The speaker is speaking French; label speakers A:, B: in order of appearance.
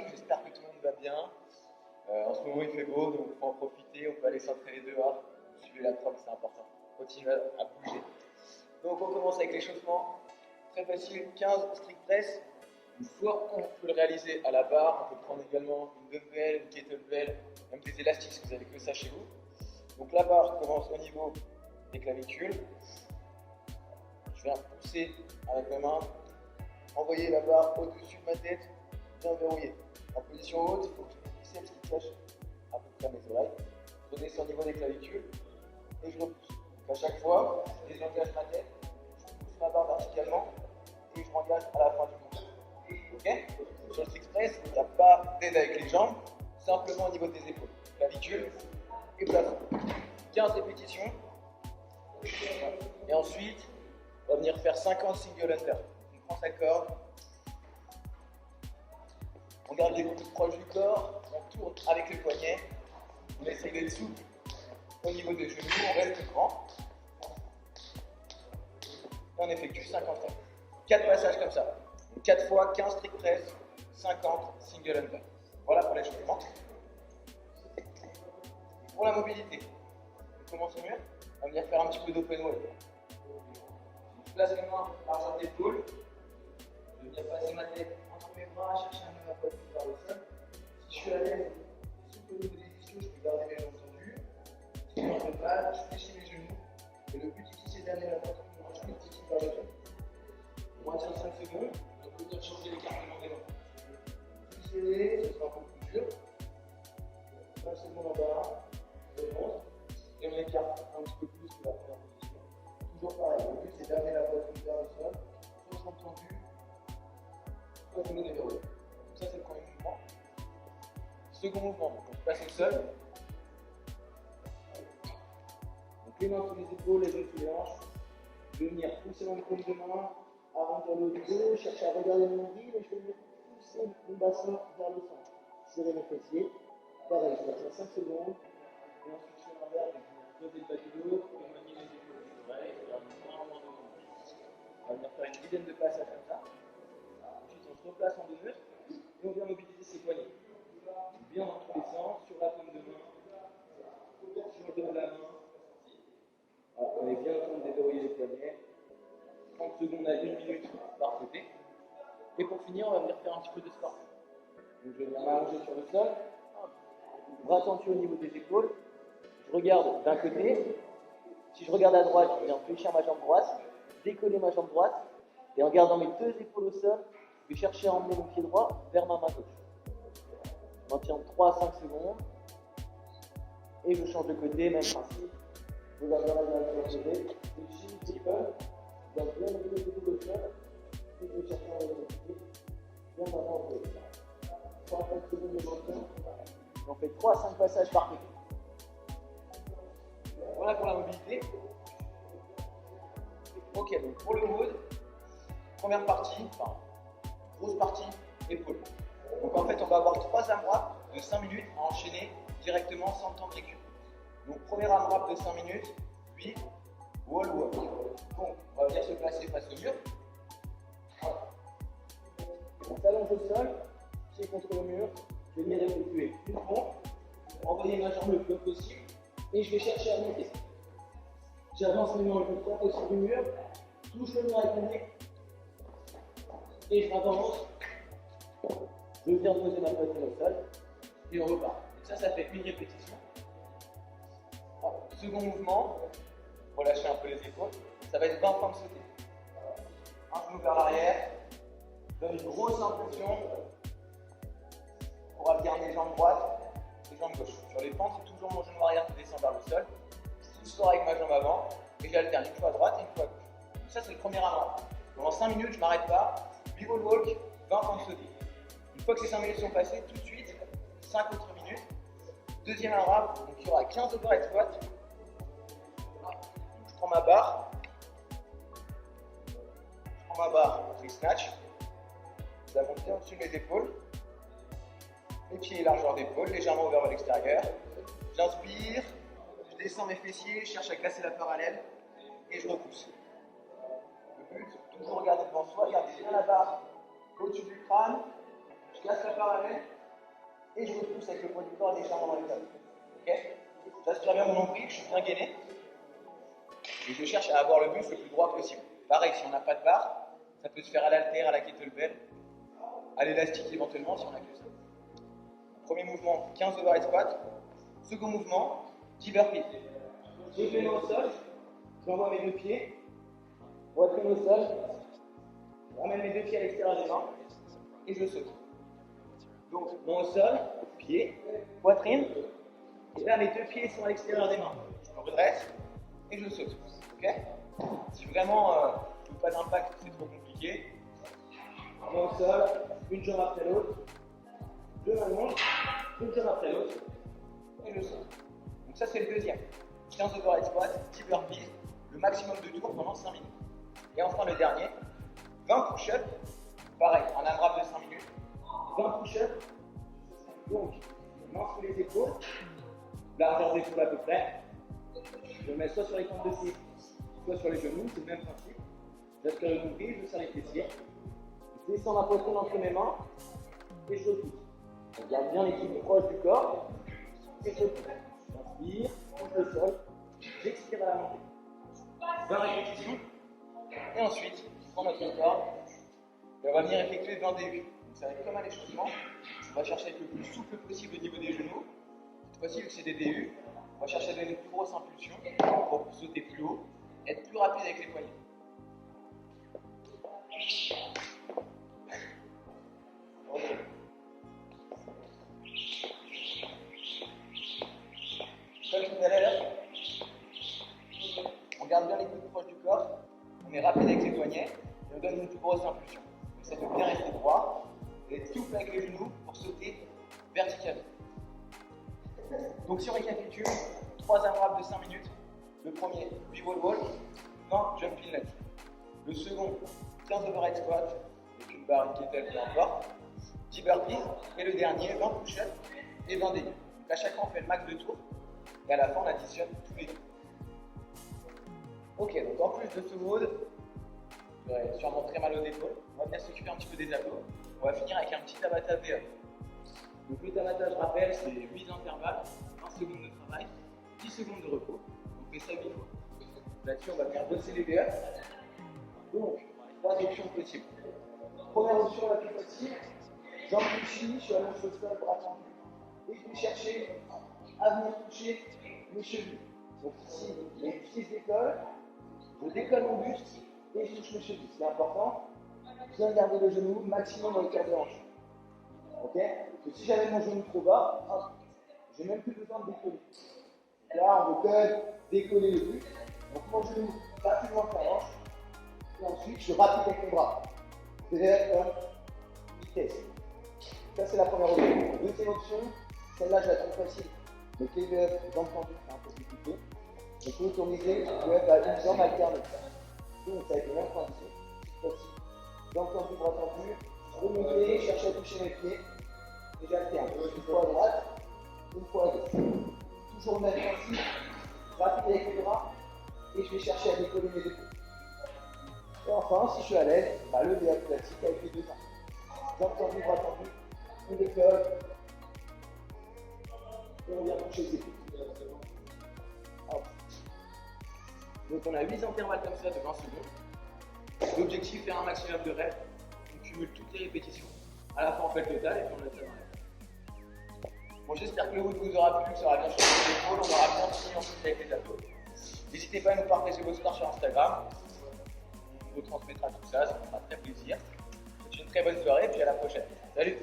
A: morning, j'espère que tout le monde va bien. En ce moment il fait beau, donc il faut en profiter, on peut aller s'entraîner dehors. Suivez la preuve, c'est important. Continuez à bouger. Donc on commence avec l'échauffement. Très facile, 15 strict press. Une fois qu'on peut le réaliser à la barre, on peut prendre également une dumbbell, une kettlebell, même des élastiques si vous n'avez que ça chez vous. Donc la barre commence au niveau des clavicules. Je viens pousser avec mes mains, envoyer la barre au-dessus de ma tête, bien verrouiller. En position haute, il faut que je me biceps qui cache à peu près mes oreilles. Je redescends au niveau des clavicules et je repousse. Donc à chaque fois, je désengage ma tête, je pousse ma barre verticalement et je m'engage à la fin du mouvement. Ok? Sur le strict press, il n'y a pas d'aide avec les jambes, simplement au niveau des épaules, clavicules et plafond. 15 répétitions. Et ensuite, on va venir faire 50 single under. On prend sa corde, on garde les coudes proches du corps, on tourne avec les poignets, on essaye d'être souple au niveau des genoux, on reste grand. Et on effectue 50 reps. 4 passages comme ça. 4 fois 15 strict press, 50 single under. Voilà pour l'échauffement. Pour la mobilité, on commence mieux. On va venir faire un petit peu d'open wall. Je place mes mains largeur d'épaule. Je viens passer ma tête entre mes bras, chercher un peu ma poitrine vers le sol. Si je suis à l'aise, souple au niveau des ischios, je peux garder mes jambes tendues. Si je ne peux pas, je fléchis mes genoux. Et le but ici, c'est d'amener la poitrine de mon genou petit vers le sol. On maintient 5 secondes. On peut venir changer l'écartement des mains. Plus serré, ce sera un peu plus dur. 5 secondes en bas, je remonte. Et on écarte un petit peu plus que la première position. Toujours pareil, le but c'est d'amener la poitrine vers le sol, soit jambes tendues, soit genoux déverrouillés. Donc ça c'est le premier mouvement. Second mouvement, donc on se place au sol. Donc les mains sous les épaules, les genoux sous les hanches. Je vais venir pousser mon paume de main, arrondir le haut du dos, chercher à regarder mon nombril et je vais venir pousser mon bassin vers le centre. Serrer mes fessiers. Pareil, je retiens 5 secondes. Et ensuite je fais l'inverse, je vais poser le bas du dos, éloigner les épaules des oreilles, faire moins de mouvement. On va venir faire une dizaine de passages comme ça. Ensuite on se replace en deux et on vient mobiliser ses poignets. Bien dans tous les sens, sur la paume de main, sur le dos de la main. Alors, on est bien en train de déverrouiller les poignets. 30 secondes à 1 minute par côté. Et pour finir, on va venir faire un petit peu de sport. Donc je vais venir m'allonger sur le sol, bras tendus au niveau des épaules. Je regarde d'un côté. Si je regarde à droite, je viens fléchir ma jambe droite, décoller ma jambe droite, et en gardant mes deux épaules au sol, je vais chercher à emmener mon pied droit vers ma main gauche. Je maintiens 3 à 5 secondes, et je change de côté, même principe. Je regarde dans la direction de côté, je chine un petit peu, je garde bien mes deux épaules au sol, et je vais chercher à emmener mon pied vers ma main gauche. 3 à 5 secondes de maintien, et on fait 3 à 5 passages par côté. Voilà pour la mobilité. Ok, donc pour le WOD, première partie, enfin, grosse partie, épaule. Donc en fait, on va avoir 3 AMRAP de 5 minutes à enchaîner directement sans temps de récup. Donc première AMRAP de 5 minutes, puis wall walk. Donc on va venir se placer face au mur. Voilà. On s'allonge au sol, pied contre le mur. Je vais venir effectuer une pompe, envoyer ma jambe le plus haut possible. Et je vais chercher à monter. J'avance mes mains le plus fort possible du mur, touche le mur avec mon nez, et je m'avance. Je viens poser ma poitrine au sol, et on repart. Donc ça fait une répétition. Second mouvement, relâchez un peu les épaules, ça va être 20 fois de sauter. Un genou vers l'arrière, donne une grosse impulsion pour alterner les jambes droites et jambes gauche. Sur les pentes, c'est toujours mon genou arrière qui descend vers le sol. Je pousse fort avec ma jambe avant et j'alterne une fois à droite et une fois à gauche. Donc ça c'est le premier AMRAP. Pendant 5 minutes, je ne m'arrête pas. Wall walk, 20 fois de sauter. Une fois que ces 5 minutes sont passées, tout de suite, 5 autres minutes. Deuxième AMRAP, donc il y aura 15 overhead squats. Je prends ma barre. Je snatch. Je la monte bien au-dessus de mes épaules. Les pieds largeur d'épaule, légèrement ouvert vers l'extérieur. J'inspire, je descends mes fessiers, je cherche à glacer la parallèle et je repousse. Le but, toujours regarder devant soi, garder bien la barre au-dessus du crâne. Je je casse la parallèle et je repousse avec le poids du corps légèrement dans le cadre. Ok? J'aspire bien mon nombril, je suis bien gainé. Et je cherche à avoir le buste le plus droit possible. Pareil, si on n'a pas de barre, ça peut se faire à l'haltère, à la kettlebell, à l'élastique éventuellement si on n'a que ça. Premier mouvement, 15 overhead squat. Second mouvement, 10 burpees. Je mets au sol, j'envoie mes deux pieds, poitrine au sol, je ramène mes deux pieds à l'extérieur des mains et je saute. Donc, main au sol, pied, poitrine, et là mes deux pieds sont à l'extérieur des mains. Je me redresse et je saute. Ok? Si vraiment je ne veux pas d'impact, c'est trop compliqué. Main au sol, une jambe après l'autre, je m'allonge, une jambe après l'autre et je saute. Donc ça c'est le deuxième. 15 overhead squat, 10 burpees, le maximum de tours pendant 5 minutes. Et enfin le dernier, 20 push-ups, pareil, un AMRAP de 5 minutes, 20 push-ups, donc main sous les épaules, largeur d'épaule à peu près, je mets soit sur les comptes de pied, soit sur les genoux, c'est le même principe, j'aspire le nombril, je serre les fessiers, je descends ma poitrine entre mes mains, et je repousse. On garde bien l'équilibre proche du corps, et je repousse. J'inspire, touche le sol, j'expire à la montée. 20 répétitions, et ensuite, on prend notre corps, et on va venir effectuer 20 DU. Donc ça va être comme un échauffement, on va chercher à être le plus souple possible au niveau des genoux. Cette fois-ci, vu que c'est des DU, on va chercher à donner une plus grosse impulsion pour sauter plus haut, être plus rapide avec les poignets. Ok. Comme tout à l'heure, on garde bien les coudes proches du corps, on est rapide avec les poignets et on donne une plus grosse impulsion. Donc ça peut bien rester droit et être souple avec les genoux pour sauter verticalement. Donc si on récapitule, 3 AMRAP de 5 minutes. Le premier, 8 wall, 20 jumping legs. Le second, 15 overhead squat avec une barre, une kettle, peu importe. 10 burpees. Et le dernier, 20 push-ups et 20 dénies. Donc à chaque fois, on fait le max de tours. Et à la fin, on additionne tous les tours. Ok, donc en plus de ce mode, j'aurais sûrement très mal aux épaules. On va venir s'occuper un petit peu des abdos. On va finir avec un petit Tabata VE. Donc le Tabata, je rappelle, c'est 8 intervalles, 20 secondes de travail, 10 secondes de repos. On fait ça 8 fois. Là-dessus, on va venir bosser les VE. Donc, 3 options possibles. Première option la plus facile, jambes touchées, je suis allongé au sol, bras tendus. Et je vais chercher à venir toucher mes chevilles. Donc ici, les pieds se décollent, je décolle mon buste et je touche mes chevilles. C'est important, bien garder le genou maximum dans le cœur de hanche. Ok? Parce que si j'avais mon genou trop bas, j'ai même plus besoin de décoller. Là, on veut quand même décoller le buste. Donc mon genou rapidement vers la hanche. Et ensuite, je rapide avec mon bras. C'est comme vitesse. Ça, c'est la première option. Deuxième option, celle-là, je la trouve facile. Mais les jambes tendues, c'est un peu plus compliqué. On peut autoriser à une jambe alternée. Donc, ça va être le même principe. Voici. Jambes tendues, bras tendus. Remonter, chercher à toucher mes pieds. Et j'alterne. Une fois à droite, une fois à gauche. Toujours le même principe. Rapide avec les bras. Et je vais chercher à décoller mes épaules. Et enfin, si je suis à l'aise, le VA classique avec les deux mains. Jambes tendues, bras tendus. On décolle. Et on vient toucher les épaules. Donc on a 8 intervalles comme ça de 20 secondes. L'objectif, faire un maximum de reps. On cumule toutes les répétitions. À la fin, on fait le total et puis on le fait dans les. Bon, j'espère que le route vous aura plu, que ça aura bien changé les épaules. On aura bien fini ensuite avec les abdos. N'hésitez pas à nous partager vos scores sur Instagram. On vous transmettra tout ça, ça nous fera très plaisir. C'est une très bonne soirée et puis à la prochaine. Salut!